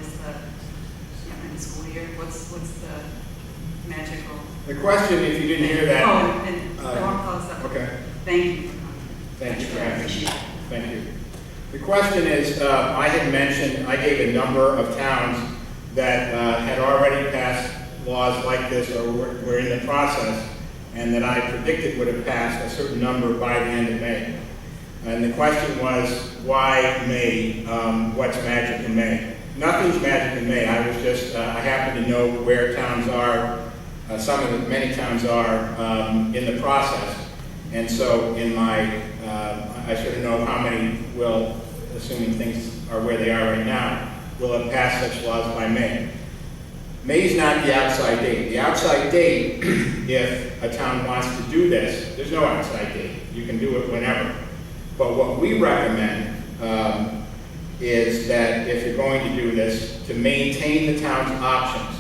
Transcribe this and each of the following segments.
is the, in the school year? What's the magical? The question, if you didn't hear that. Oh, and don't call us up. Okay. Thank you. Thank you for I asking. appreciate it. Thank you. The question is, I had mentioned, I gave a number of towns that had already passed laws like this or were in the process, and that I predicted would have passed a certain number by the end of May. And the question was, why May? What's magic in May? Nothing's magic in May. I was just, I happen to know where towns are, many towns are in the process. And so in my, I sort of know how many will, assuming things are where they are right now, will have passed such laws by May. May's not the outside date. The outside date, if a town wants to do this, there's no outside date. You can do it whenever. But what we recommend is that if you're going to do this, to maintain the town's options.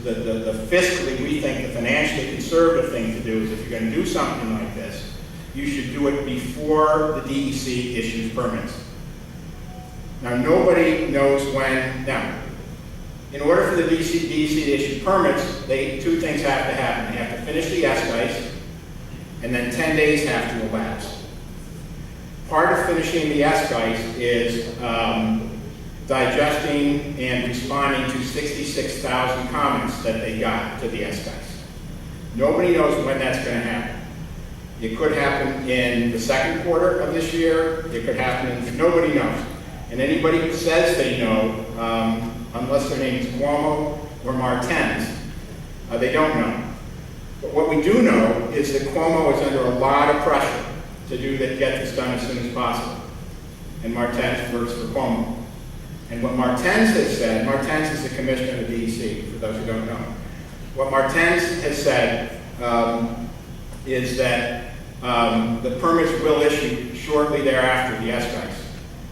The fiscally, we think the financially conservative thing to do is if you're going to do something like this, you should do it before the DEC issues permits. Now, nobody knows when. Now, in order for the DEC to issue permits, two things have to happen. They have to finish the S-guys, and then 10 days have to elapse. Part of finishing the S-guys is digesting and responding to 66,000 comments that they got to the S-guys. Nobody knows when that's going to happen. It could happen in the second quarter of this year. It could happen in, nobody knows. And anybody who says they know, unless their name is Cuomo or Martens, they don't know. But what we do know is that Cuomo is under a lot of pressure to get this done as soon as possible. And Martens works for Cuomo. And what Martens has said, Martens is the commissioner of the DEC, for those who don't know. What Martens has said is that the permits will issue shortly thereafter, the S-guys.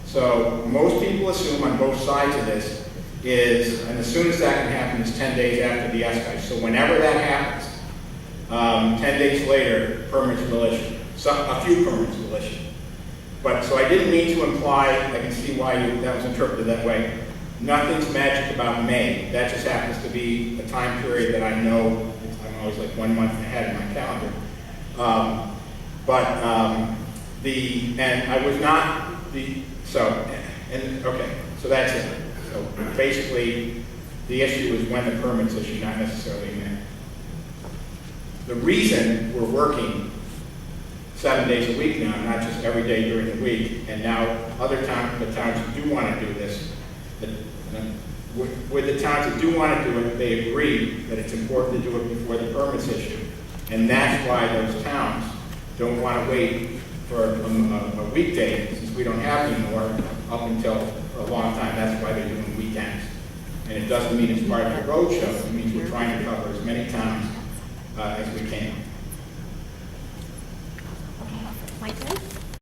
So most people assume on both sides of this is, and as soon as that can happen is 10 days after the S-guys. So whenever that happens, 10 days later, permits will issue. A few permits will issue. But, so I didn't mean to imply, I can see why that was interpreted that way. Nothing's magic about May. That just happens to be a time period that I know, I'm always like 1 month ahead in my calendar. And I was not okay, so that's it. So basically, the issue is when the permits issue, not necessarily May. The reason we're working 7 days a week now, not just every day during the week, and now other towns who do want to do this, with the towns that do want to do it, they agree that it's important to do it before the permits issue. And that's why those towns don't want to wait for a weekday, since we don't have any more up until for a long time. That's why they're doing weekends. And it doesn't mean it's part of the road show. It means we're trying to cover as many towns as we can.